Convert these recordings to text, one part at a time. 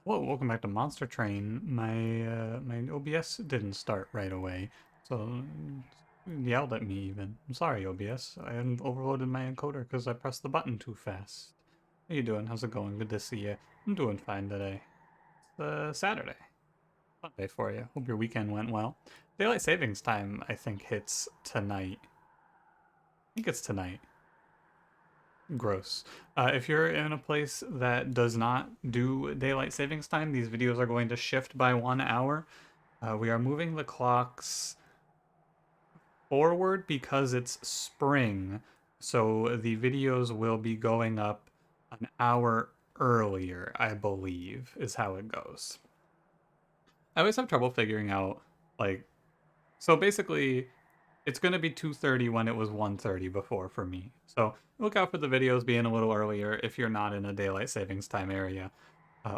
Whoa, welcome back to Monster Train. My OBS didn't start right away, so it yelled at me even. I'm sorry, OBS. I overloaded my encoder because I pressed the button too fast. How you doing? How's it going? Good to see you. I'm doing fine today. It's Saturday. Fun day for you. Hope your weekend went well. Daylight savings time, I think, hits tonight. I think it's tonight. Gross. If you're in a place that does not do daylight savings time, these videos are going to shift by 1 hour. We are moving the clocks forward because it's spring, so the videos will be going up an hour earlier, I believe, is how it goes. I always have trouble figuring out, like, so basically, it's going to be 2:30 when it was 1:30 before for me. So look out for the videos being a little earlier if you're not in a daylight savings time area.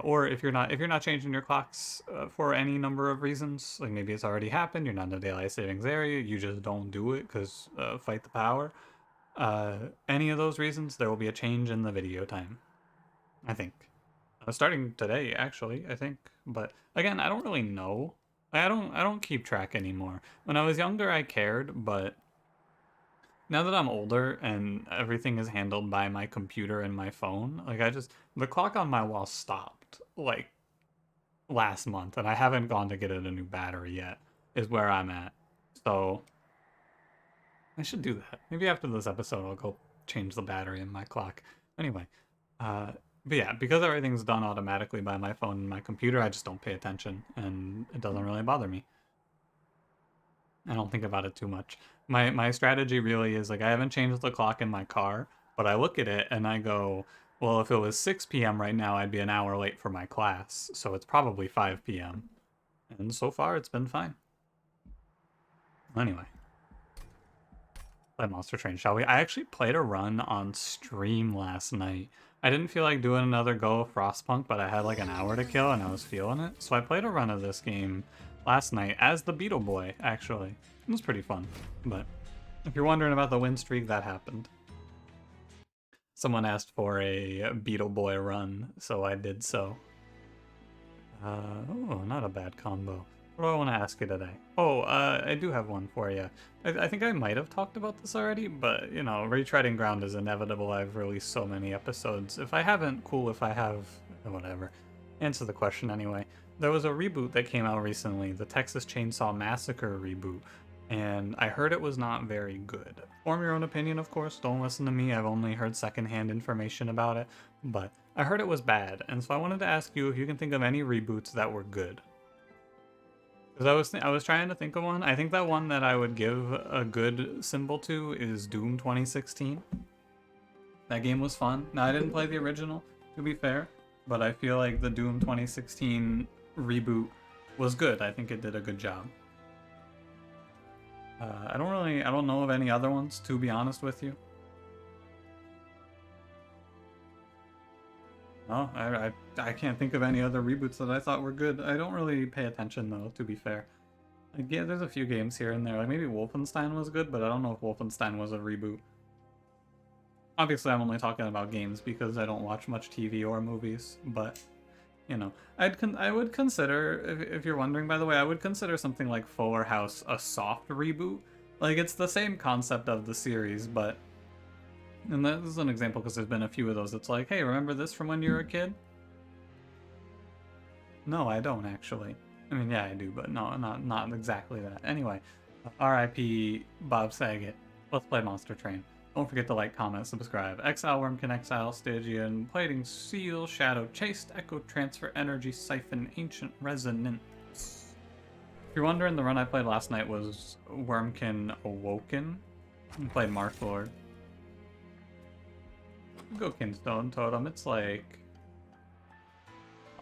Or if you're not changing your clocks for any number of reasons, like maybe it's already happened, you're not in a daylight savings area, you just don't do it because fight the power. Any of those reasons, there will be a change in the video time. I think starting today, actually. I think, but again, I don't really know. I don't keep track anymore. When I was younger, I cared, but now that I'm older and everything is handled by my computer and my phone, like the clock on my wall stopped like last month, and I haven't gone to get it a new battery yet, is where I'm at. So I should do that. Maybe after this episode, I'll go change the battery in my clock. Anyway, uh, but yeah, because everything's done automatically by my phone and my computer, I just don't pay attention, and it doesn't really bother me. I don't think about it too much. My strategy really is like I haven't changed the clock in my car, but I look at it and I go, well, if it was 6 p.m. right now, I'd be an hour late for my class, so it's probably 5 p.m. And so far, it's been fine. Anyway, play Monster Train, shall we? I actually played a run on stream last night. I didn't feel like doing another go of Frostpunk, but I had like an hour to kill and I was feeling it. So I played a run of this game last night as the Beetle Boy, actually. It was pretty fun. But if you're wondering about the win streak, that happened. Someone asked for a Beetle Boy run, so I did so. Oh, not a bad combo. What do I want to ask you today? Oh, I do have one for you. I think I might have talked about this already, but, you know, retreading ground is inevitable. I've released so many episodes. If I haven't, cool. If I have, whatever. Answer the question anyway. There was a reboot that came out recently, the Texas Chainsaw Massacre reboot, and I heard it was not very good. Form your own opinion, of course. Don't listen to me. I've only heard secondhand information about it, but I heard it was bad, and so I wanted to ask you if you can think of any reboots that were good. Because I was trying to think of one. I think that one that I would give a good symbol to is Doom 2016. That game was fun. Now I didn't play the original, to be fair, but I feel like the Doom 2016 reboot was good. I think it did a good job. I don't know of any other ones, to be honest with you. No, I can't think of any other reboots that I thought were good. I don't really pay attention though, to be fair. Like, yeah, there's a few games here and there. Like maybe Wolfenstein was good, but I don't know if Wolfenstein was a reboot. Obviously, I'm only talking about games because I don't watch much TV or movies. But you know, I would consider, if you're wondering, by the way, I would consider something like Fuller House a soft reboot. Like it's the same concept of the series, but and this is an example because there's been a few of those. It's like, hey, remember this from when you were a kid? No, I don't actually. I mean, yeah, I do, but no, not exactly that. Anyway, R.I.P. Bob Saget. Let's play Monster Train. Don't forget to like, comment, subscribe. Exile, Wurmkin, Exile, Stygian, Plating Seal, Shadow Chased, Echo Transfer, Energy Siphon, Ancient Resonance. If you're wondering, the run I played last night was Wurmkin Awoken. I played Mark Lord. Go Kinstone Totem. It's like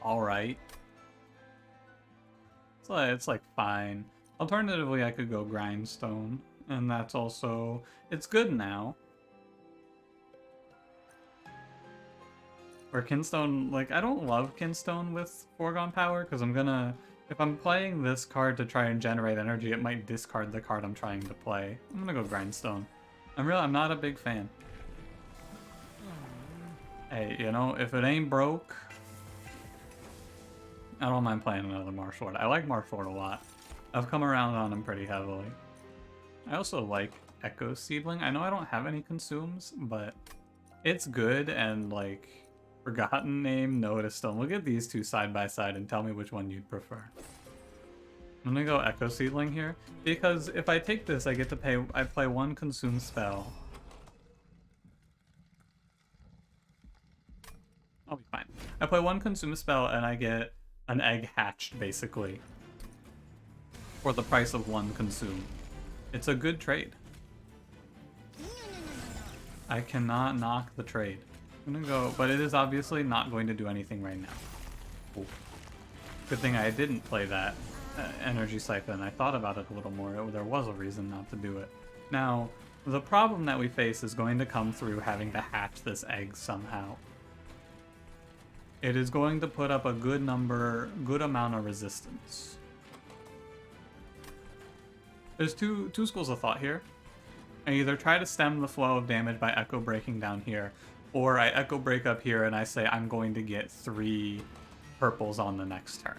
alright. It's like fine. Alternatively, I could go Grindstone, and that's also it's good now. Or Kinstone, like I don't love Kinstone with Foregone Power because if I'm playing this card to try and generate energy, it might discard the card I'm trying to play. I'm gonna go Grindstone. I'm not a big fan. Hey, you know, if it ain't broke, I don't mind playing another Marshword. I like Marshword a lot. I've come around on him pretty heavily. I also like Echo Seedling. I know I don't have any consumes, but it's good, and like Forgotten Name, Notice Stone. Look at these two side by side and tell me which one you'd prefer. I'm gonna go Echo Seedling here, because if I take this, I get to pay, I play one consume spell. I'll be fine. I play one consume spell and I get an egg hatched, basically, for the price of one consume. It's a good trade. I cannot knock the trade. I'm gonna go, but it is obviously not going to do anything right now. Ooh. Good thing I didn't play that energy siphon. I thought about it a little more. There was a reason not to do it. Now, the problem that we face is going to come through having to hatch this egg somehow. It is going to put up a good amount of resistance. There's two schools of thought here. I either try to stem the flow of damage by Echo Breaking down here, or I Echo Break up here and I say I'm going to get 3 purples on the next turn.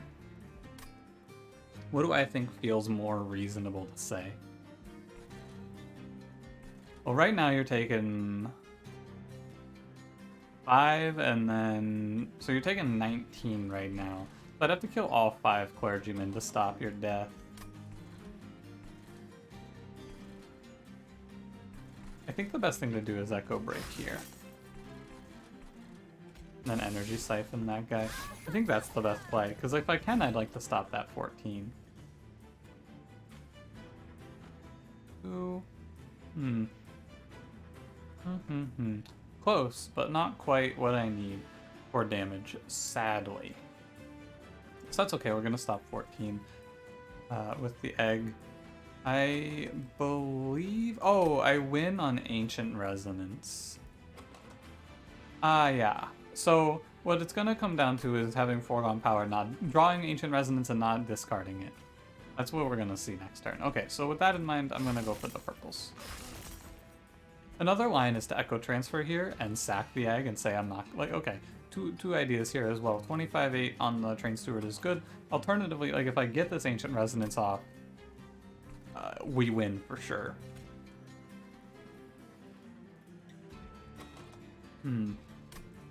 What do I think feels more reasonable to say? Well, right now you're taking 5, and then... So you're taking 19 right now. So I'd have to kill all 5 clergymen to stop your death. I think the best thing to do is Echo Break here. And then Energy Siphon that guy. I think that's the best play, because if I can, I'd like to stop that 14. Ooh. Close, but not quite what I need for damage, sadly. So that's okay, we're gonna stop 14 with the egg. I believe... Oh, I win on Ancient Resonance. Yeah. So what it's gonna come down to is having Foregone Power, not drawing Ancient Resonance and not discarding it. That's what we're gonna see next turn. Okay, so with that in mind, I'm gonna go for the purples. Another line is to Echo Transfer here and sack the egg and say I'm not... Like, okay, two ideas here as well. 25-8 on the Train Steward is good. Alternatively, like, if I get this Ancient Resonance off, we win for sure.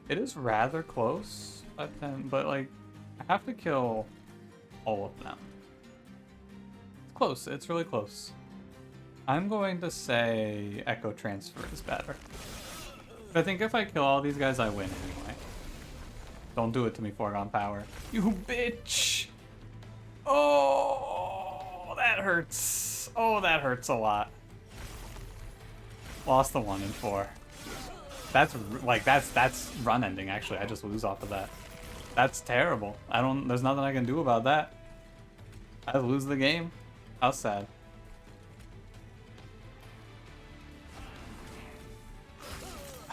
It is rather close, but like, I have to kill all of them. It's close, it's really close. I'm going to say Echo Transfer is better. I think if I kill all these guys, I win anyway. Don't do it to me, Foregone Power. You bitch! Oh, that hurts. Oh, that hurts a lot. Lost the 1 and 4. That's like that's run ending. Actually, I just lose off of that. That's terrible. There's nothing I can do about that. I lose the game. How sad.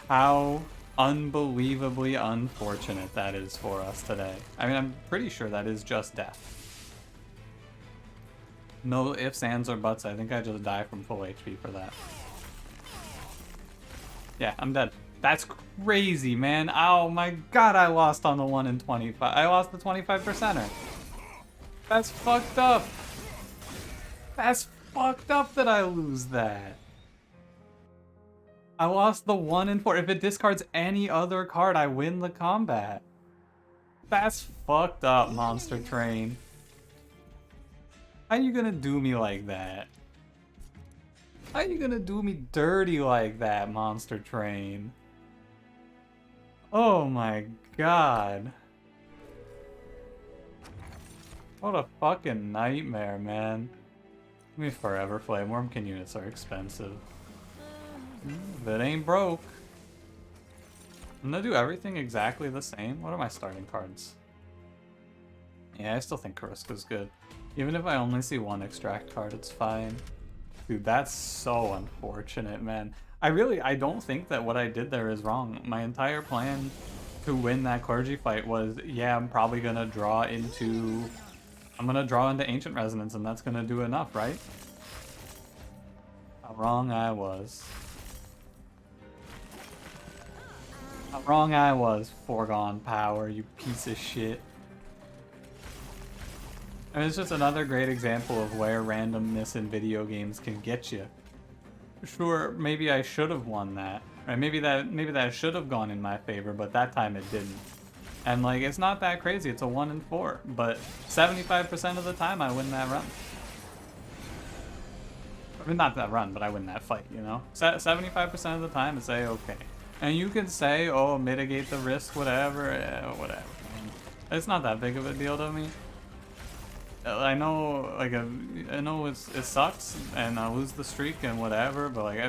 How unbelievably unfortunate that is for us today. I mean, I'm pretty sure that is just death. No ifs, ands, or buts. I think I just die from full HP for that. Yeah, I'm dead. That's crazy, man. Oh my god, I lost on the 1 in 25. I lost the 25%er. That's fucked up. That's fucked up that I lose that. I lost the 1 in 4. If it discards any other card, I win the combat. That's fucked up, Monster Train. How you gonna do me like that? How you gonna do me dirty like that, Monster Train? Oh my god. What a fucking nightmare, man. Give me Forever Flame. Wurmkin units are expensive. If it ain't broke. I'm gonna do everything exactly the same. What are my starting cards? Yeah, I still think Kariska's good. Even if I only see 1 extract card, it's fine. Dude, that's so unfortunate, man. I don't think that what I did there is wrong. My entire plan to win that clergy fight was, yeah, I'm probably gonna draw into... I'm gonna draw into Ancient Resonance, and that's gonna do enough, right? How wrong I was. How wrong I was, Foregone Power, you piece of shit. I mean, it's just another great example of where randomness in video games can get you. Sure, maybe I should have won that. Right? Maybe that should have gone in my favor, but that time it didn't. And like, it's not that crazy. It's a 1 in 4, but 75% of the time I win that run. I mean, not that run, but I win that fight. You know, 75% of the time it's a-okay. And you can say, oh, mitigate the risk, whatever, whatever. It's not that big of a deal to me. I know, like, I know it sucks, and I lose the streak and whatever, but like,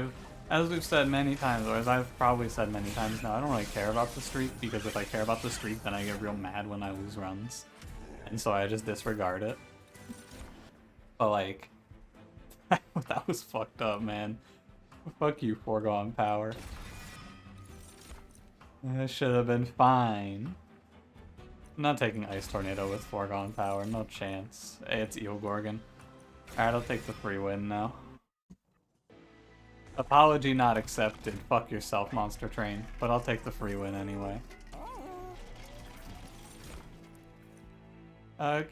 as we've said many times, or as I've probably said many times now, I don't really care about the streak, because if I care about the streak, then I get real mad when I lose runs. And so I just disregard it. But like, that was fucked up, man. Fuck you, foregone power. It should have been fine. I'm not taking Ice Tornado with foregone power, no chance. Hey, it's Eel Gorgon. Alright, I'll take the free win now. Apology not accepted. Fuck yourself, Monster Train. But I'll take the free win anyway.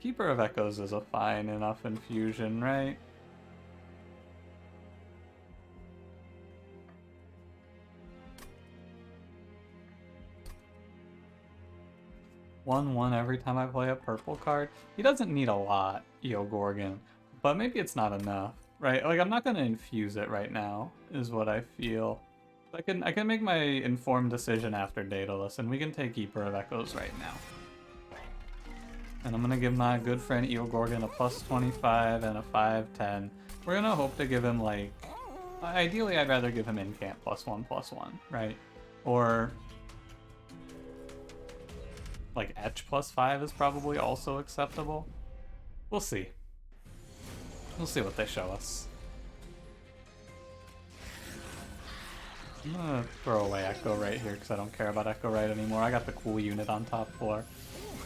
Keeper of Echoes is a fine enough infusion, right? One every time I play a purple card. He doesn't need a lot, Eel Gorgon, but maybe it's not enough, right? Like, I'm not gonna infuse it right now, is what I feel. I can make my informed decision after Daedalus, and we can take Keeper of Echoes right now. And I'm gonna give my good friend Eel Gorgon a +25 and a 5/10. We're gonna hope to give him, like, ideally I'd rather give him in-camp +1/+1, right? Or like Etch +5 is probably also acceptable. We'll see. We'll see what they show us. I'm gonna throw away Echo right here because I don't care about Echo right anymore. I got the cool unit on top floor.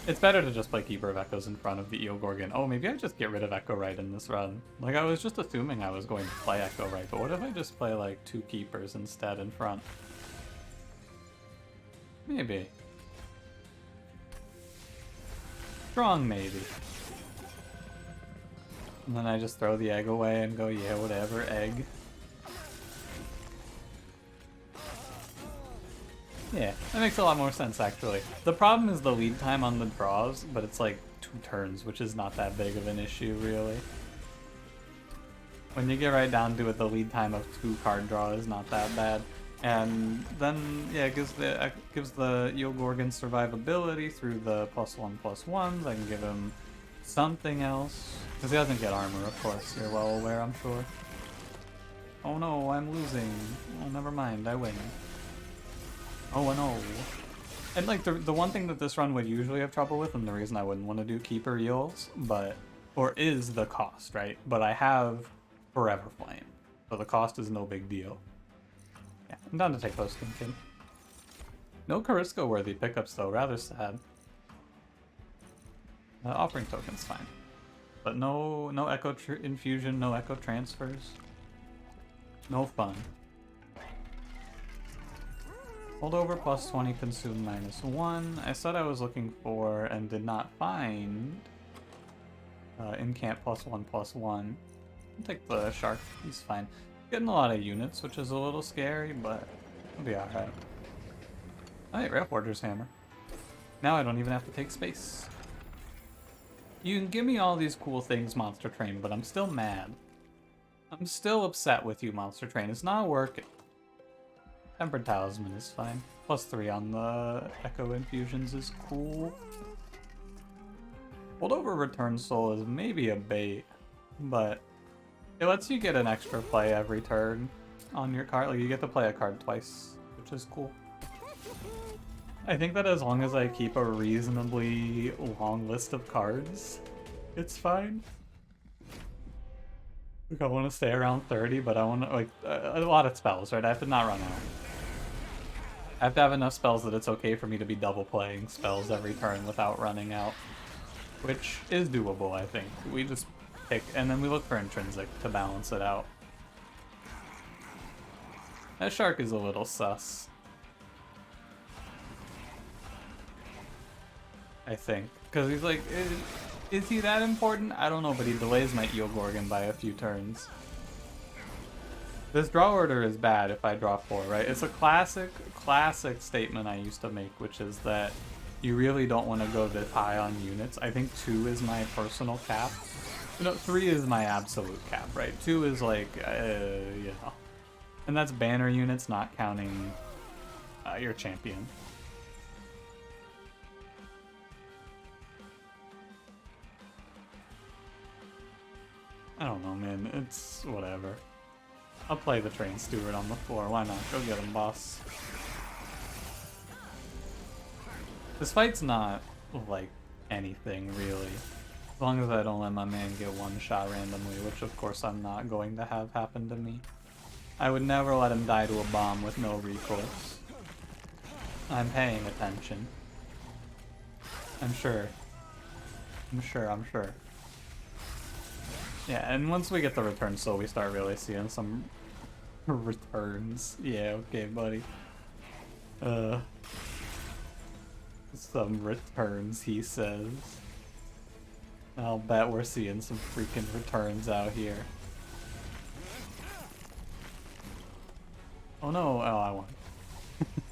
It's better to just play Keeper of Echoes in front of the Eel Gorgon. Oh, maybe I just get rid of Echo right in this run. Like, I was just assuming I was going to play Echo right, but what if I just play like 2 Keepers instead in front? Maybe. Strong, maybe. And then I just throw the egg away and go, yeah, whatever, egg. Yeah, that makes a lot more sense, actually. The problem is the lead time on the draws, but it's like 2 turns, which is not that big of an issue, really. When you get right down to it, the lead time of 2 card draw is not that bad. And then, yeah, it gives the Eel Gorgon survivability through the +1/+1s. I can give him something else. Because he doesn't get armor, of course. You're well aware, I'm sure. Oh no, I'm losing. Oh, never mind, I win. Oh no. And like, the one thing that this run would usually have trouble with, and the reason I wouldn't want to do Keeper Eels, is the cost, right? But I have Forever Flame, so the cost is no big deal. Yeah, I'm down to take those Wurmkin. No Karisko-worthy pickups though, rather sad. Offering token's fine. But no Echo Infusion, no Echo Transfers. No fun. Holdover +20, consume -1. I said I was looking for and did not find in-camp +1/+1. I'll take the Shark, he's fine. Getting a lot of units, which is a little scary, but it'll be alright. Alright, Rail Forger's Hammer. Now I don't even have to take space. You can give me all these cool things, Monster Train, but I'm still mad. I'm still upset with you, Monster Train. It's not working. Tempered Talisman is fine. +3 on the Echo Infusions is cool. Holdover Return Soul is maybe a bait, but it lets you get an extra play every turn on your card. Like, you get to play a card twice, which is cool. I think that as long as I keep a reasonably long list of cards, it's fine. Like, I want to stay around 30, but I want to, like, a lot of spells, right? I have to not run out. I have to have enough spells that it's okay for me to be double playing spells every turn without running out. Which is doable, I think. We just pick, and then we look for Intrinsic to balance it out. That Shark is a little sus. I think. Because he's like, Is he that important? I don't know, but he delays my Eel Gorgon by a few turns. This draw order is bad if I draw 4, right? It's a classic statement I used to make, which is that you really don't want to go this high on units. I think 2 is my personal cap. No, 3 is my absolute cap, right? 2 is like, you know. And that's banner units, not counting your champion. I don't know, man. It's whatever. I'll play the train steward on the floor. Why not? Go get him, boss. This fight's not, like, anything, really. As long as I don't let my man get one shot randomly, which of course I'm not going to have happen to me. I would never let him die to a bomb with no recourse. I'm paying attention. I'm sure. I'm sure. Yeah, and once we get the return soul, we start really seeing some returns. Yeah, okay, buddy. Some returns, he says. I'll bet we're seeing some freaking returns out here. Oh no, oh, I won.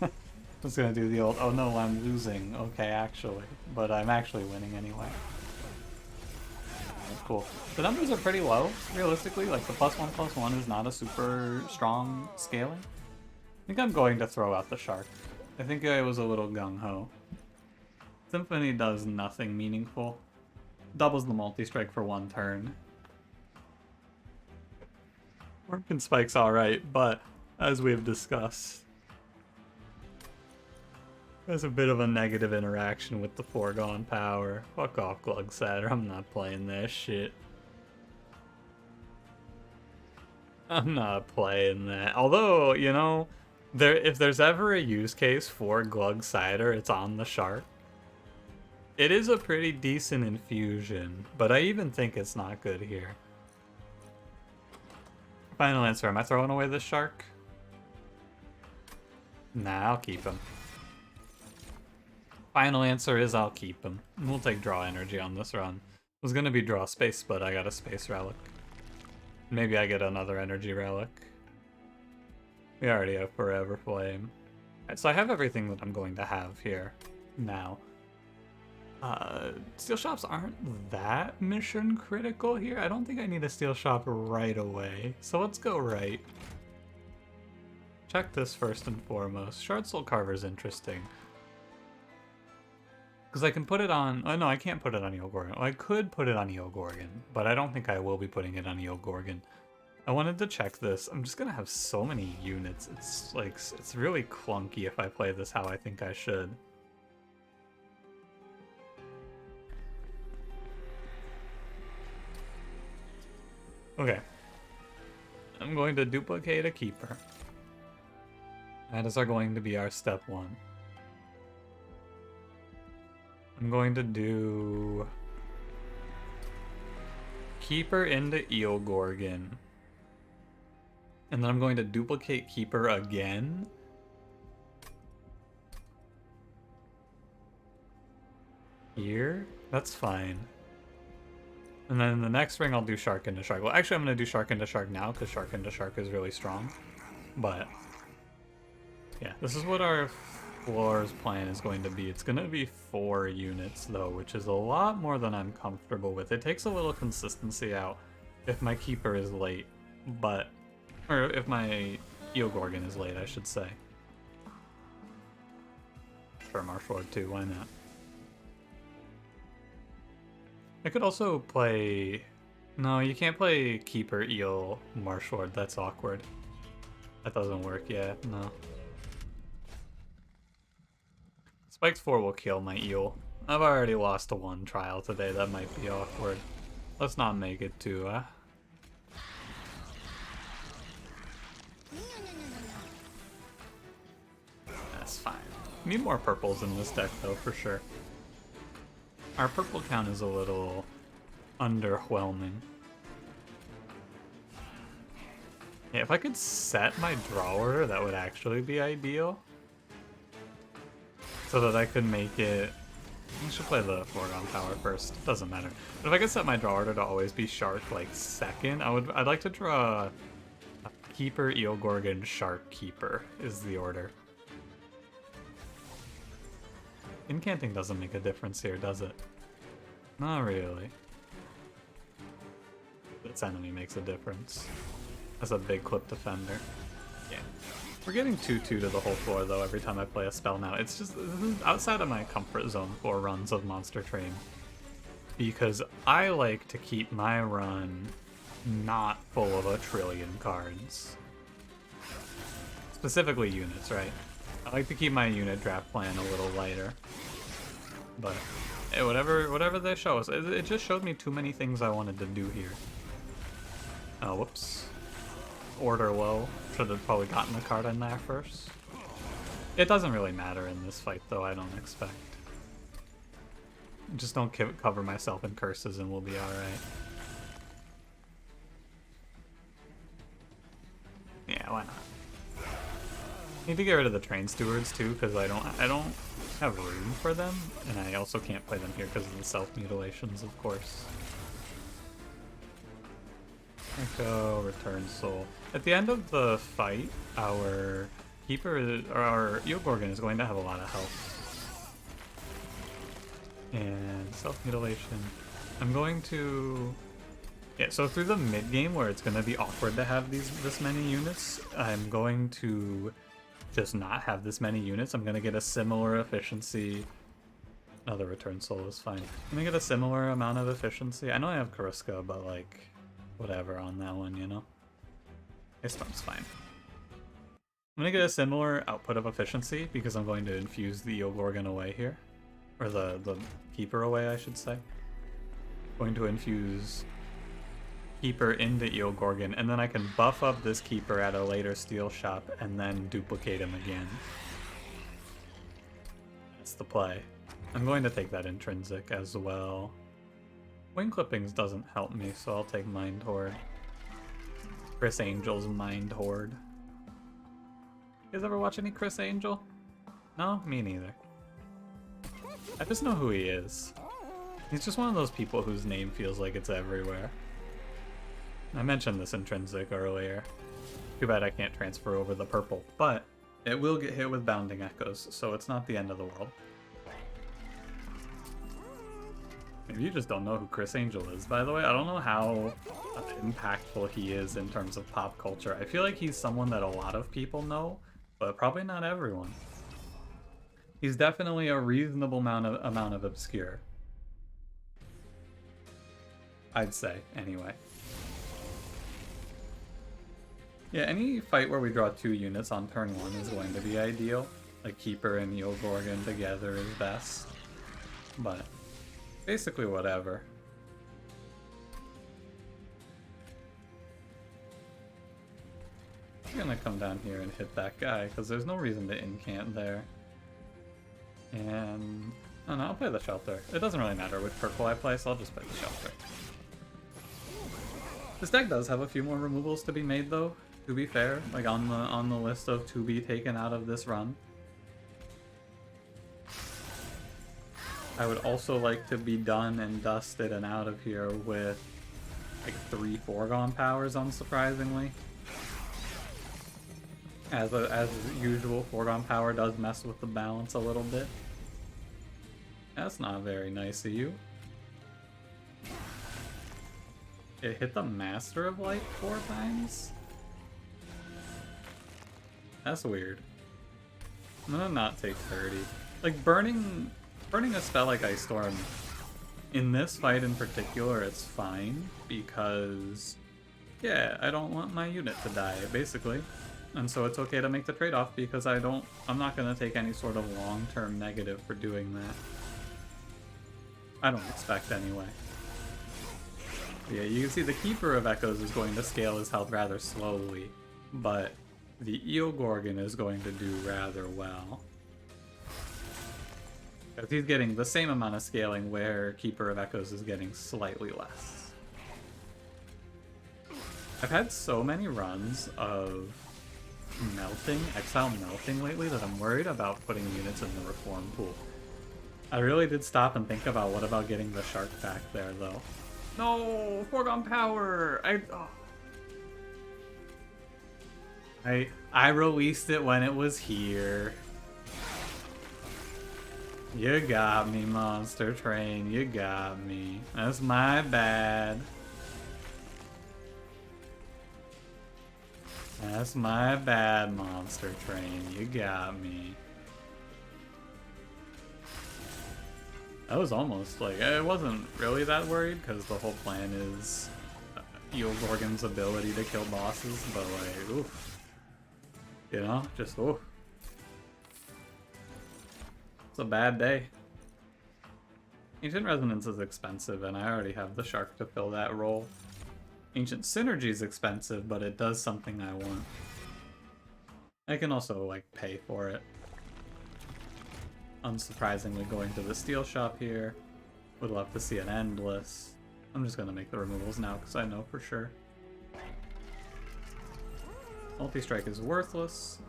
I was gonna do the old, oh no, I'm losing. Okay, actually. But I'm actually winning anyway. Cool. The numbers are pretty low, realistically. Like, the +1/+1 is not a super strong scaling. I think I'm going to throw out the shark. I think I was a little gung-ho. Symphony does nothing meaningful. Doubles the multi-strike for 1 turn. Wurmkin Spike's alright, but as we've discussed, there's a bit of a negative interaction with the foregone power. Fuck off, Glugsatter. I'm not playing that shit. I'm not playing that. Although, you know, if there's ever a use case for Glugsatter, it's on the shark. It is a pretty decent infusion, but I even think it's not good here. Final answer, am I throwing away this shark? Nah, I'll keep him. Final answer is I'll keep him. We'll take draw energy on this run. It was gonna be draw space, but I got a space relic. Maybe I get another energy relic. We already have Forever Flame. Right, so I have everything that I'm going to have here now. Steel shops aren't that mission critical here. I don't think I need a steel shop right away. So let's go right. Check this first and foremost. Shard Soul Carver's interesting. Because I can put it on... Oh, no, I can't put it on Eel Gorgon. Well, I could put it on Eel Gorgon, but I don't think I will be putting it on Eel Gorgon. I wanted to check this. I'm just going to have so many units. It's like, it's really clunky if I play this how I think I should. Okay. I'm going to duplicate a keeper. That is going to be our step 1. I'm going to do Keeper into Eel Gorgon. And then I'm going to duplicate Keeper again. Here? That's fine. And then in the next ring I'll do Shark into Shark. Well, actually I'm going to do Shark into Shark now because Shark into Shark is really strong. But yeah, this is what our floor's plan is going to be. It's going to be 4 units though, which is a lot more than I'm comfortable with. It takes a little consistency out if my keeper is late, but... Or if my Eel Gorgon is late, I should say. Sure, Marshword too, why not? I could also play... No, you can't play Keeper, Eel, Marshword. That's awkward. That doesn't work yet, no. Spikes 4 will kill my Eel. I've already lost to 1 trial today, that might be awkward. Let's not make it too, That's fine. Need more purples in this deck though, for sure. Our purple count is a little underwhelming. Yeah, if I could set my draw order, that would actually be ideal. So that I could make it I should play the foregone power first. Doesn't matter. But if I could set my draw order to always be Shark like second, I'd like to draw a Keeper, Eel Gorgon, Shark, Keeper is the order. Incanting doesn't make a difference here, does it? Not really. This enemy makes a difference. That's a big clip defender. Yeah. We're getting 2-2 to the whole floor though every time I play a spell now. It's just outside of my comfort zone for runs of Monster Train. Because I like to keep my run not full of 1 trillion cards. Specifically units, right? I like to keep my unit draft plan a little lighter. But hey, whatever they show us. It just showed me too many things I wanted to do here. Oh, whoops. Order low. Should have probably gotten the card in there first. It doesn't really matter in this fight, though, I don't expect. Just don't cover myself in curses and we'll be alright. Yeah, why not? Need to get rid of the train stewards too, because I don't have room for them, and I also can't play them here because of the self-mutilations, of course. Echo, Return Soul. At the end of the fight, our Keeper, or our Eel Gorgon is going to have a lot of health. And self-mutilation. I'm going to... Yeah, so through the mid-game where it's going to be awkward to have this many units, I'm going to just not have this many units. I'm going to get a similar efficiency. Oh, the Return Soul is fine. I'm going to get a similar amount of efficiency. I know I have Kariska, but like, whatever on that one, you know? Storm's fine. I'm going to get a similar output of efficiency because I'm going to infuse the Eel Gorgon away here. Or the Keeper away, I should say. Going to infuse Keeper into Eel Gorgon, and then I can buff up this Keeper at a later steel shop and then duplicate him again. That's the play. I'm going to take that intrinsic as well. Wing Clippings doesn't help me, so I'll take Mind Horde. Chris Angel's Mind Horde. You guys ever watch any Chris Angel? No? Me neither. I just know who he is. He's just one of those people whose name feels like it's everywhere. I mentioned this intrinsic earlier. Too bad I can't transfer over the purple, but it will get hit with Bounding Echoes, so it's not the end of the world. Maybe you just don't know who Chris Angel is, by the way. I don't know how impactful he is in terms of pop culture. I feel like he's someone that a lot of people know, but probably not everyone. He's definitely a reasonable amount of obscure. I'd say, anyway. Yeah, any fight where we draw 2 units on turn 1 is going to be ideal. Like Keeper and Eel Gorgon together is best. But basically whatever. I'm gonna come down here and hit that guy, because there's no reason to incant there. And... oh no, I'll play the Shelter. It doesn't really matter which purple I play, so I'll just play the Shelter. This deck does have a few more removals to be made though, to be fair, like on the list of to be taken out of this run. I would also like to be done and dusted and out of here with like 3 foregone powers, unsurprisingly. As usual, foregone power does mess with the balance a little bit. That's not very nice of you. It hit the Master of Light 4 times? That's weird. I'm gonna not take 30. Like, burning a spell like Ice Storm, in this fight in particular, it's fine, because, yeah, I don't want my unit to die, basically. And so it's okay to make the trade-off, because I'm not gonna take any sort of long-term negative for doing that. I don't expect, anyway. Yeah, you can see the Keeper of Echoes is going to scale his health rather slowly, but the Eel Gorgon is going to do rather well. Because he's getting the same amount of scaling where Keeper of Echoes is getting slightly less. I've had so many runs of Exile melting lately that I'm worried about putting units in the Reform pool. I really did stop and think about what about getting the shark back there, though. No! Foregone power! I released it when it was here. You got me, monster train. You got me. That's my bad. That's my bad, monster train. You got me. I was almost like, I wasn't really that worried because the whole plan is Gorgon's ability to kill bosses, but like, oof. You know, just oof. It's a bad day. Ancient Resonance is expensive, and I already have the shark to fill that role. Ancient Synergy is expensive, but it does something I want. I can also, like, pay for it. Unsurprisingly, going to the steel shop here. Would love to see an endless. I'm just gonna make the removals now, because I know for sure. Multi-strike is worthless.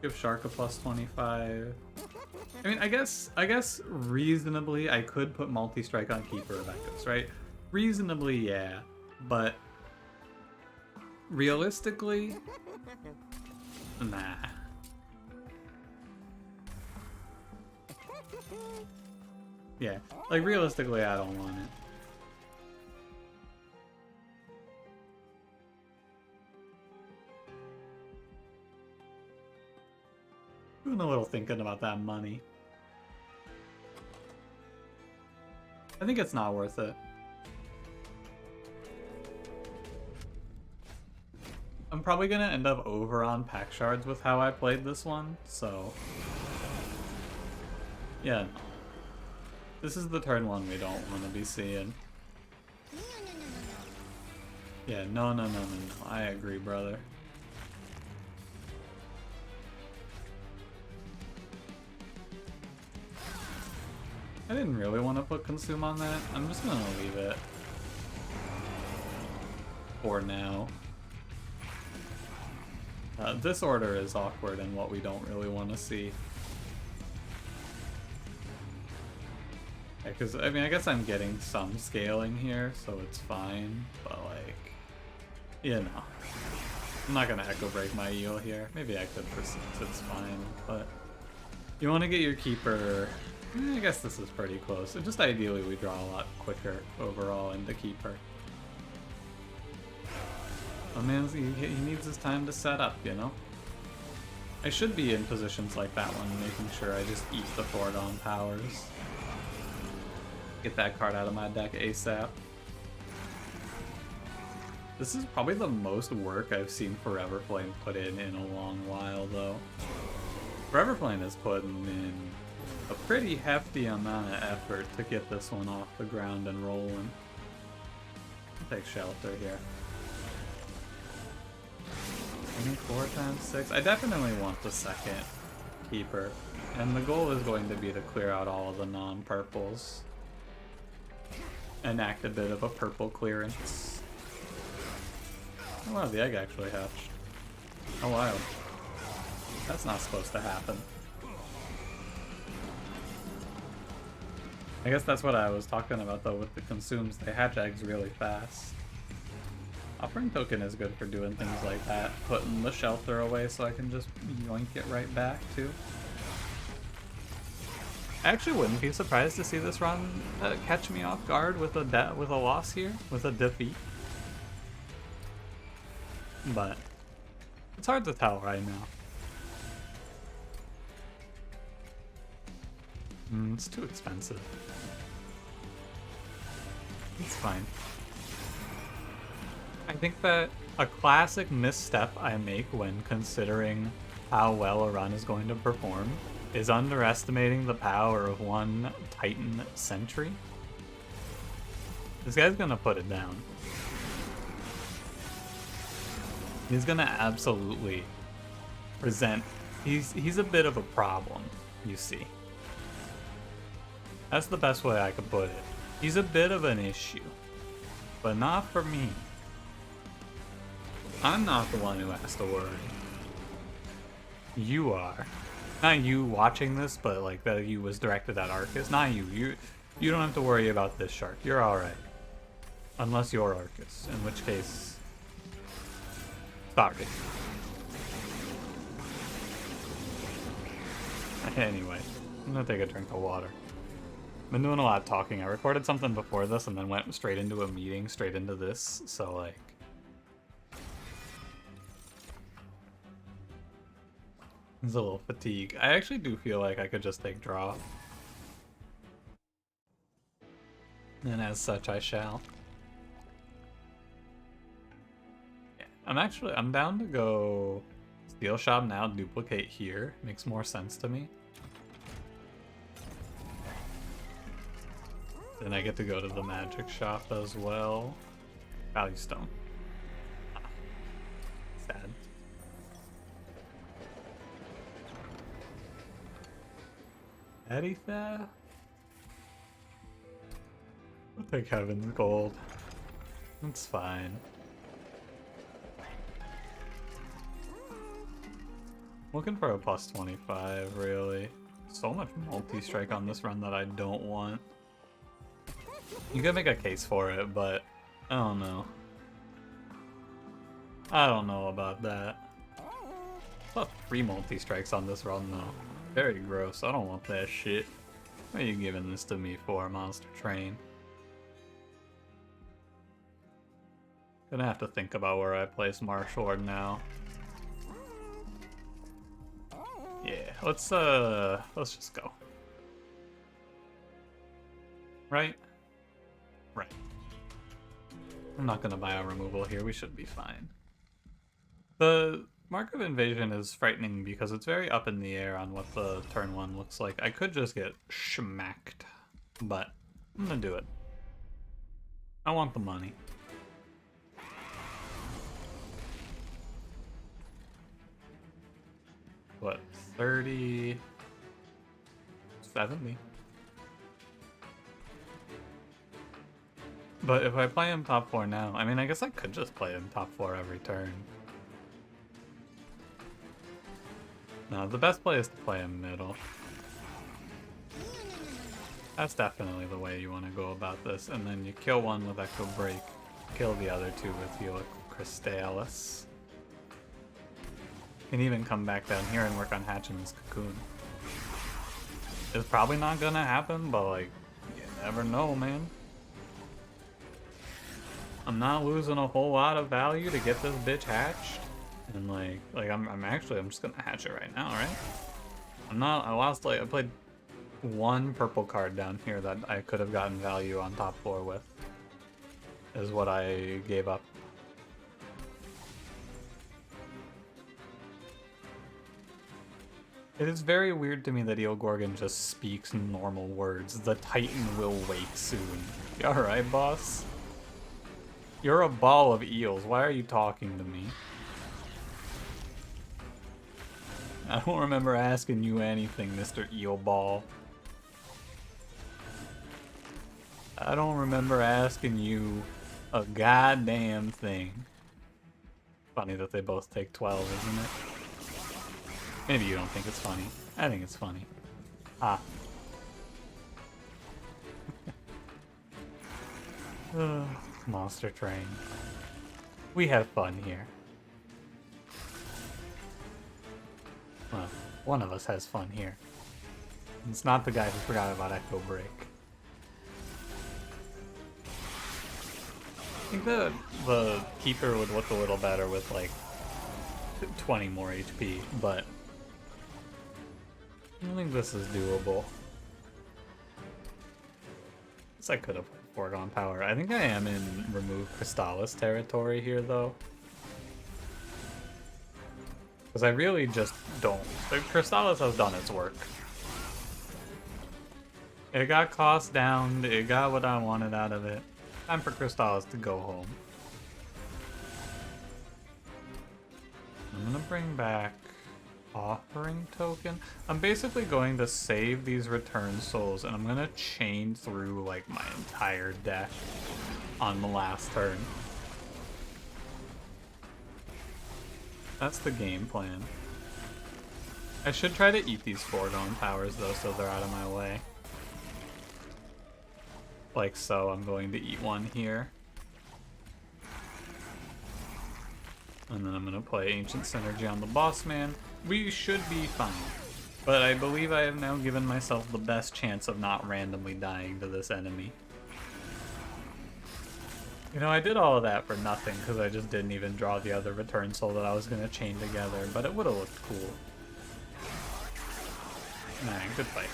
Give Shark a plus 25. I mean, I guess reasonably I could put multi-strike on Keeper of Echoes, right? Reasonably, yeah. But realistically, nah. Yeah, like realistically I don't want it. Doing a little thinking about that money. I think it's not worth it. I'm probably gonna end up over on pack shards with how I played this one, so yeah, no. This is the turn one we don't want to be seeing. Yeah, no, I agree, brother. I didn't really want to put consume on that. I'm just gonna leave it for now. This order is awkward and what we don't really want to see. Because, I mean, I guess I'm getting some scaling here, so it's fine, but, like, you know. I'm not gonna Echo Break my eel here. Maybe I could for 6, it's fine, but you want to get your Keeper. I guess this is pretty close. Just ideally we draw a lot quicker overall into Keeper. Oh man, he needs his time to set up, you know? I should be in positions like that one, making sure I just eat the foregone powers. Get that card out of my deck ASAP. This is probably the most work I've seen Forever Flame put in a long while, though. Forever Flame is putting in a pretty hefty amount of effort to get this one off the ground and rolling. I'll take shelter here. 24 times 6. I definitely want the second Keeper, and the goal is going to be to clear out all of the non-purples. Enact a bit of a purple clearance. Oh wow, the egg actually hatched. Oh wow. That's not supposed to happen. I guess that's what I was talking about though with the consumes. They hatch eggs really fast. Offering token is good for doing things like that. Putting the shelter away so I can just yoink it right back too. I actually wouldn't be surprised to see this run catch me off guard with a loss here, with a defeat. But it's hard to tell right now. It's too expensive. It's fine. I think that a classic misstep I make when considering how well a run is going to perform is underestimating the power of one Titan Sentry. This guy's gonna put it down. He's gonna absolutely present. He's a bit of a problem, you see. That's the best way I could put it. He's a bit of an issue, but not for me. I'm not the one who has to worry. You are. Not you watching this, but like that you was directed at Arcus. Not you. You don't have to worry about this shark. You're alright. Unless you're Arcus, in which case... sorry. Anyway, I'm gonna take a drink of water. Been doing a lot of talking. I recorded something before this and then went straight into a meeting, straight into this, so like... there's a little fatigue. I actually do feel like I could just take draw. And as such, I shall. Yeah, I'm down to go Steel Shop now, duplicate here. Makes more sense to me. Then I get to go to the magic shop as well. Value Stone. Ah, sad. Petty theft? I'll take Heaven's Gold. That's fine. Looking for a plus 25, really. So much multi-strike on this run that I don't want. You could make a case for it, but I don't know. I don't know about that. About 3 multi-strikes on this run, though. Very gross. I don't want that shit. What are you giving this to me for, Monster Train? Gonna have to think about where I place Marshward now. Yeah, let's just go. Right? Right. I'm not gonna buy a removal here, we should be fine. The Mark of Invasion is frightening because it's very up in the air on what the turn 1 looks like. I could just get schmacked, but I'm gonna do it. I want the money. What, 30... 70? But if I play him top 4 now, I mean, I guess I could just play him top 4 every turn. No, the best play is to play him middle. That's definitely the way you want to go about this. And then you kill one with Echo Break, kill the other 2 with Helic Crystallis. You can even come back down here and work on hatching this cocoon. It's probably not gonna happen, but like, you never know, man. I'm not losing a whole lot of value to get this bitch hatched. And like I'm just gonna hatch it right now, right? I played 1 purple card down here that I could have gotten value on top 4 with. Is what I gave up. It is very weird to me that Eel Gorgon just speaks normal words. The Titan will wake soon. You alright, boss? You're a ball of eels. Why are you talking to me? I don't remember asking you anything, Mr. Eel Ball. I don't remember asking you a goddamn thing. Funny that they both take 12, isn't it? Maybe you don't think it's funny. I think it's funny. Ah. Monster Train. We have fun here. Well, one of us has fun here. It's not the guy who forgot about Echo Break. I think the Keeper would look a little better with like 20 more HP, but I think this is doable. Guess I could have played Foregone Power. I think I am in Remove Crystallis territory here, though. Because I really just don't. The Crystallis has done its work. It got cost down, it got what I wanted out of it. Time for Crystallis to go home. I'm gonna bring back Offering Token. I'm basically going to save these return souls and I'm gonna chain through like my entire deck on the last turn. That's the game plan. I should try to eat these foregone powers though, so they're out of my way. Like so, I'm going to eat one here. And then I'm going to play Ancient Synergy on the boss man. We should be fine. But I believe I have now given myself the best chance of not randomly dying to this enemy. You know, I did all of that for nothing because I just didn't even draw the other return soul that I was going to chain together, but it would have looked cool. Man, good fight.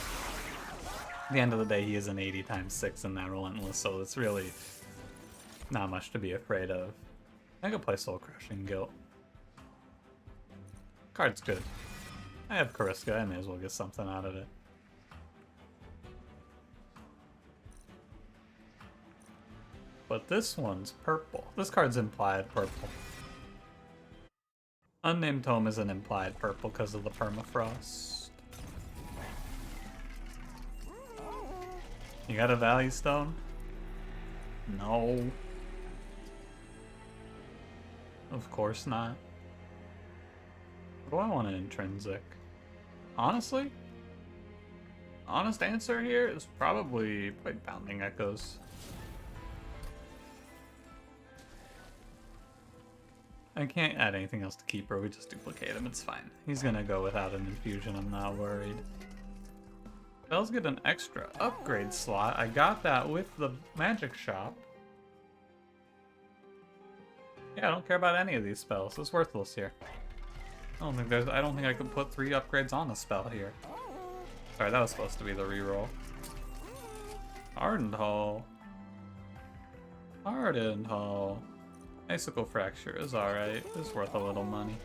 At the end of the day, he is an 80 times 6 in that Relentless, so it's really not much to be afraid of. I could play Soul Crushing Guilt. Card's good. I have Kariska, I may as well get something out of it. But this one's purple. This card's implied purple. Unnamed Tome is an implied purple because of the permafrost. You got a Value Stone? No. Of course not. What do I want an intrinsic? Honestly? Honest answer here is probably Bounding Echoes. I can't add anything else to Keeper, we just duplicate him, it's fine. He's gonna go without an infusion, I'm not worried. Spells get an extra upgrade slot. I got that with the magic shop. Yeah, I don't care about any of these spells. It's worthless here. I don't think I could put 3 upgrades on a spell here. Sorry, that was supposed to be the reroll. Ardent Hull. Ardent Hull. Icicle Fracture is alright. It's worth a little money.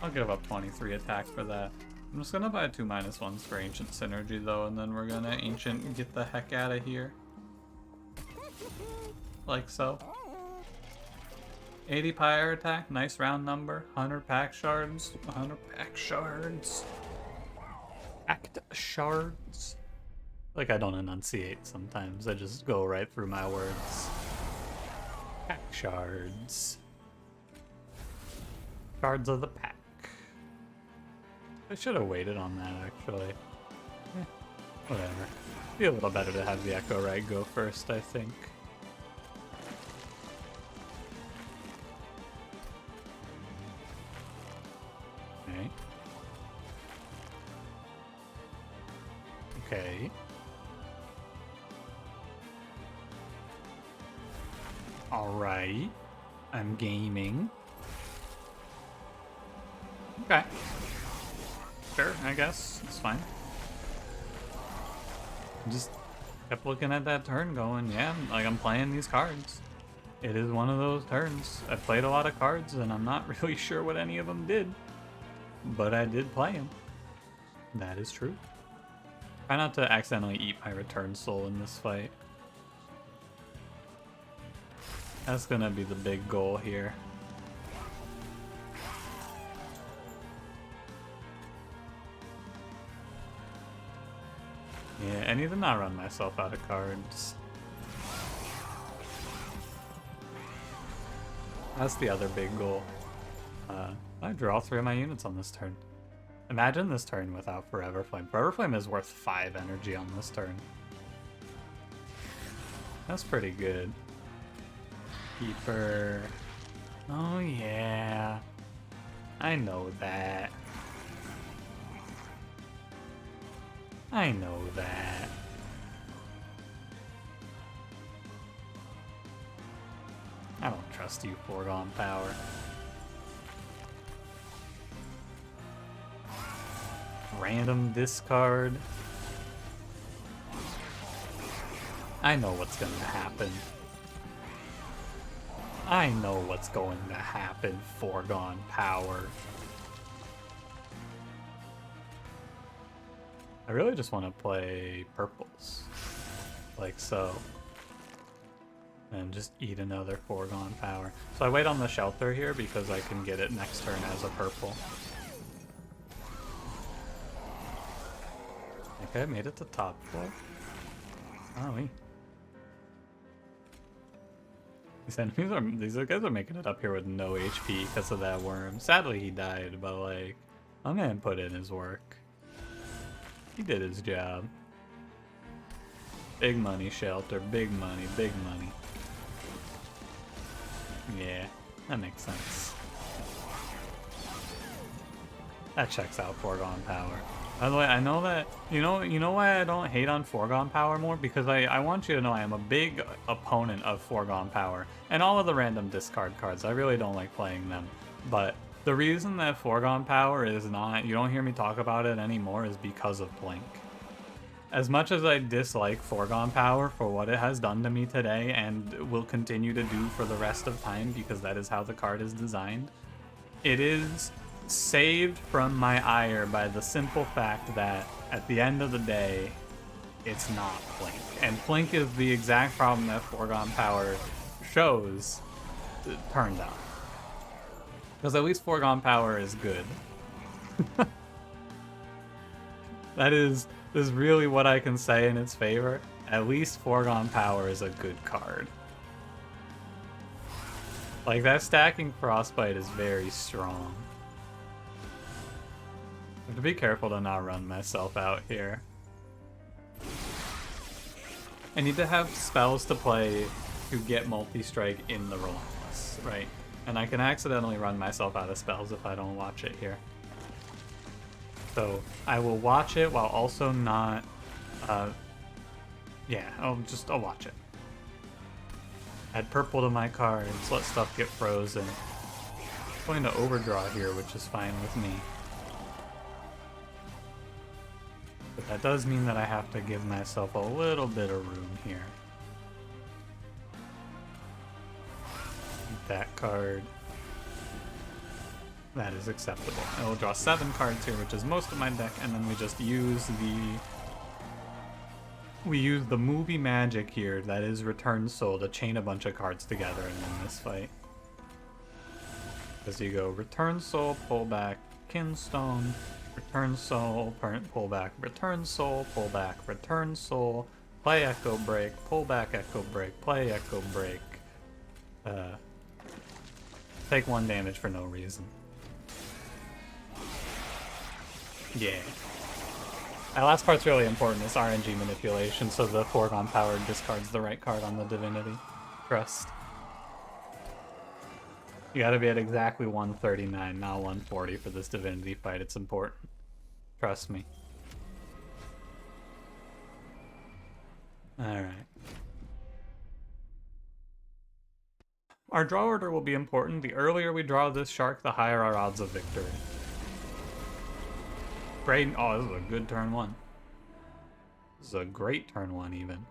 I'll give up 23 attack for that. I'm just gonna buy 2 -1s for Ancient Synergy though, and then we're gonna Ancient and get the heck out of here. Like so. 80 Pyre attack, nice round number. 100 pack shards. 100 pack shards. Packed shards. Like I don't enunciate sometimes, I just go right through my words. Pack shards. Shards of the pack. I should have waited on that actually. Whatever. Be a little better to have the Echo Rite go first, I think. Okay. Okay. Alright. I'm gaming. Okay. Sure, I guess. It's fine. Just kept looking at that turn going, yeah, like I'm playing these cards. It is one of those turns. I played a lot of cards and I'm not really sure what any of them did. But I did play them. That is true. Try not to accidentally eat my return soul in this fight. That's gonna be the big goal here. Yeah, I need to not run myself out of cards. That's the other big goal. I draw 3 of my units on this turn. Imagine this turn without Forever Flame. Forever Flame is worth 5 energy on this turn. That's pretty good. Keeper. Oh yeah. I know that. I know that. I don't trust you, Foregone Power. Random discard. I know what's going to happen. I know what's going to happen, Foregone Power. I really just want to play purples. Like so. And just eat another Foregone Power. So I wait on the shelter here because I can get it next turn as a purple. Okay, I made it to top floor. Oh, these guys are making it up here with no HP because of that worm. Sadly, he died, but like, My man put in his work. He did his job. Big money, Shelter. Big money, big money. Yeah, that makes sense. That checks out Foregone Power. By the way, I know that, you know why I don't hate on Foregone Power more? Because I want you to know I am a big opponent of Foregone Power. And all of the random discard cards, I really don't like playing them. But the reason that Foregone Power is not, you don't hear me talk about it anymore, is because of Blink. As much as I dislike Foregone Power for what it has done to me today and will continue to do for the rest of time because that is how the card is designed, it is saved from my ire by the simple fact that at the end of the day, it's not Blink. And Blink is the exact problem that Foregone Power shows turned out. Because at least Foregone Power is good. That is really what I can say in its favor. At least Foregone Power is a good card. Like, that stacking Frostbite is very strong. I have to be careful to not run myself out here. I need to have spells to play to get multi-strike in the Relentless, right? And I can accidentally run myself out of spells if I don't watch it here. So I will watch it while also not, yeah, I'll watch it. Add purple to my cards, let stuff get frozen. I'm going to overdraw here, which is fine with me. But that does mean that I have to give myself a little bit of room here. Keep that card. That is acceptable. I will draw 7 cards here, which is most of my deck, and then we just use the movie magic here, that is Return Soul, to chain a bunch of cards together and win this fight. Because you go Return Soul, pull back, Kinstone, Return Soul, pull back, Return Soul, pull back, Return Soul, play Echo Break, pull back Echo Break, play Echo Break. Take 1 damage for no reason. Yeah. That last part's really important. It's RNG manipulation, so the Foregone Power discards the right card on the Divinity. Trust. You gotta be at exactly 139, not 140 for this Divinity fight. It's important. Trust me. Alright. Our draw order will be important. The earlier we draw this shark, the higher our odds of victory. Great. Oh, this is a good turn 1. This is a great turn 1, even.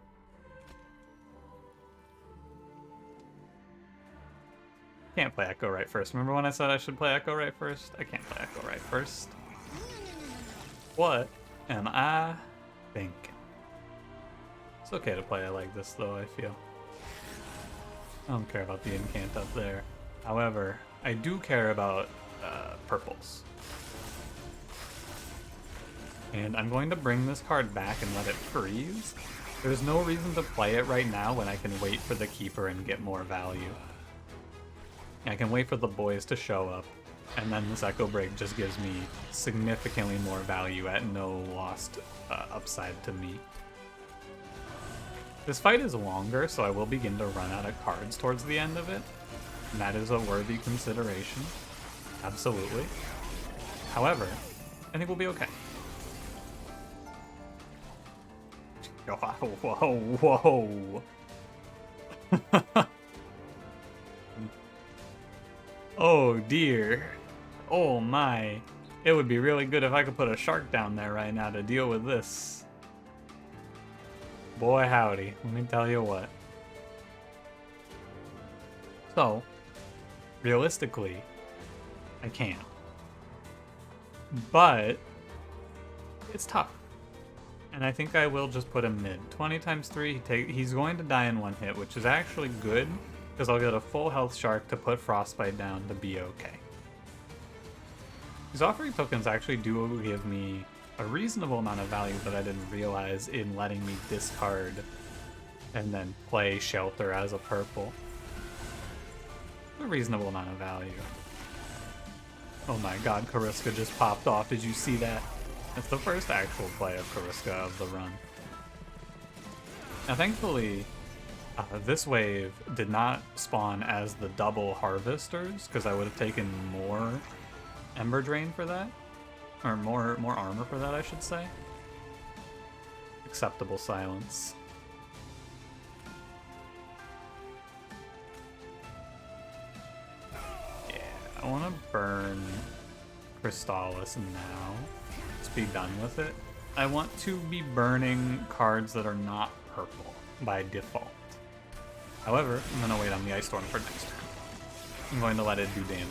Can't play Echo right first. Remember when I said I should play Echo right first? I can't play Echo right first. What am I thinking? It's okay to play it like this, though, I feel. I don't care about the incant up there. However, I do care about purples. And I'm going to bring this card back and let it freeze. There's no reason to play it right now when I can wait for the Keeper and get more value. I can wait for the boys to show up, and then this Echo Break just gives me significantly more value at no lost upside to me. This fight is longer, so I will begin to run out of cards towards the end of it, and that is a worthy consideration. Absolutely. However, I think we'll be okay. Whoa. Oh dear. Oh my. It would be really good if I could put a shark down there right now to deal with this. Boy howdy, let me tell you what. So, realistically, I can. But it's tough. And I think I will just put him mid. 20 times 3, he's going to die in 1 hit, which is actually good, because I'll get a full health shark to put Frostbite down to be okay. These offering tokens actually do give me a reasonable amount of value that I didn't realize in letting me discard and then play Shelter as a purple. A reasonable amount of value. Oh my god, Kariska just popped off. Did you see that? That's the first actual play of Kariska of the run. Now, thankfully, this wave did not spawn as the double harvesters, because I would have taken more Ember Drain for that. Or more armor for that, I should say. Acceptable silence. Yeah, I want to burn Crystallis now. Let's be done with it. I want to be burning cards that are not purple by default. However, I'm going to wait on the Ice Storm for next turn. I'm going to let it do damage.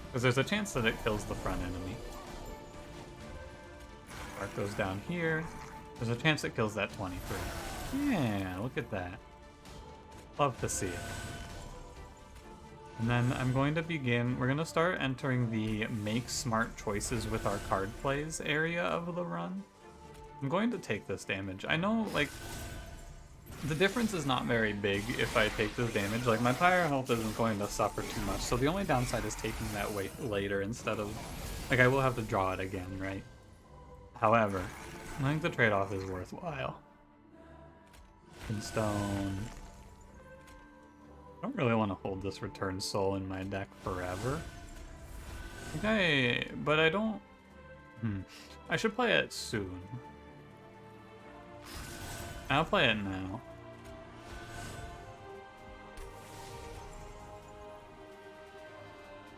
Because there's a chance that it kills the front enemy. Mark goes down here. There's a chance it kills that 23. Yeah, look at that. Love to see it. And then I'm going to begin, we're going to start entering the make smart choices with our card plays area of the run. I'm going to take this damage. I know, like, the difference is not very big if I take this damage. Like, my pyro health isn't going to suffer too much, so the only downside is taking that weight later instead of... Like, I will have to draw it again, right? However, I think the trade-off is worthwhile. Stone. I don't really want to hold this Return Soul in my deck forever. Okay, but I don't... I should play it soon. I'll play it now.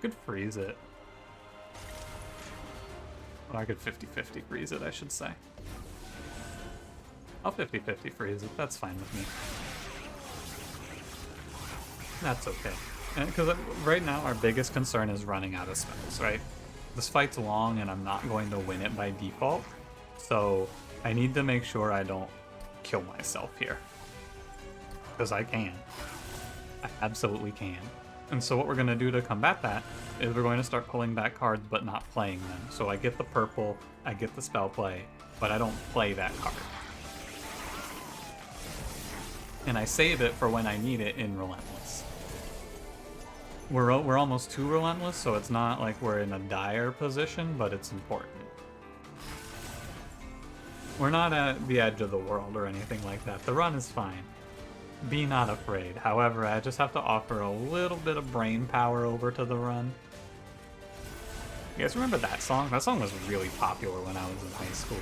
Could freeze it. Well, I could 50-50 freeze it, I should say. I'll 50-50 freeze it, that's fine with me. That's okay. Because right now our biggest concern is running out of spells, right? This fight's long and I'm not going to win it by default, so I need to make sure I don't kill myself here. Because I can. I absolutely can. And so what we're going to do to combat that is we're going to start pulling back cards but not playing them. So I get the purple, I get the spell play, but I don't play that card. And I save it for when I need it in Relentless. We're almost too Relentless, so it's not like we're in a dire position, but it's important. We're not at the edge of the world or anything like that. The run is fine. Be not afraid. However, I just have to offer a little bit of brain power over to the run. You guys remember that song? That song was really popular when I was in high school.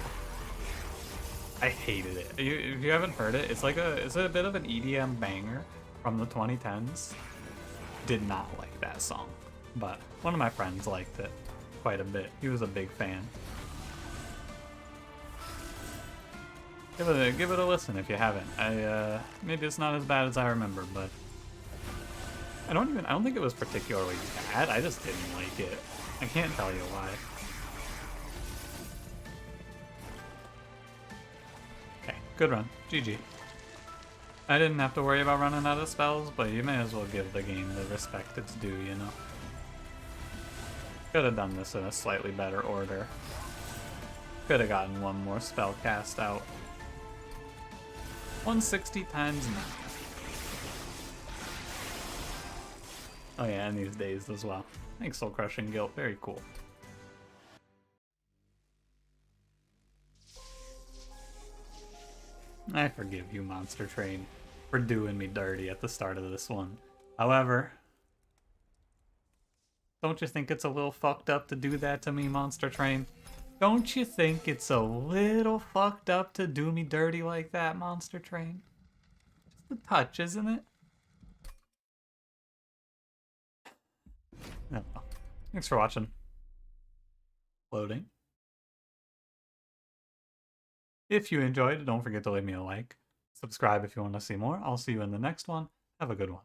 I hated it. If you haven't heard it, it's a bit of an EDM banger from the 2010s. Did not like that song, but one of my friends liked it quite a bit. He was a big fan. Give it a listen if you haven't. Maybe it's not as bad as I remember, but I don't think it was particularly bad. I just didn't like it. I can't tell you why. Okay, good run. GG. I didn't have to worry about running out of spells, but you may as well give the game the respect it's due, you know? Could have done this in a slightly better order. Could have gotten one more spell cast out. 160 times 9. Oh yeah, and these days as well. Thanks, Soul Crushing Guilt. Very cool. I forgive you, Monster Train, for doing me dirty at the start of this one. However, don't you think it's a little fucked up to do that to me, Monster Train? Don't you think it's a little fucked up to do me dirty like that, Monster Train? Just a touch, isn't it? Oh, well. Thanks for watching. Loading. If you enjoyed, don't forget to leave me a like. Subscribe if you want to see more. I'll see you in the next one. Have a good one.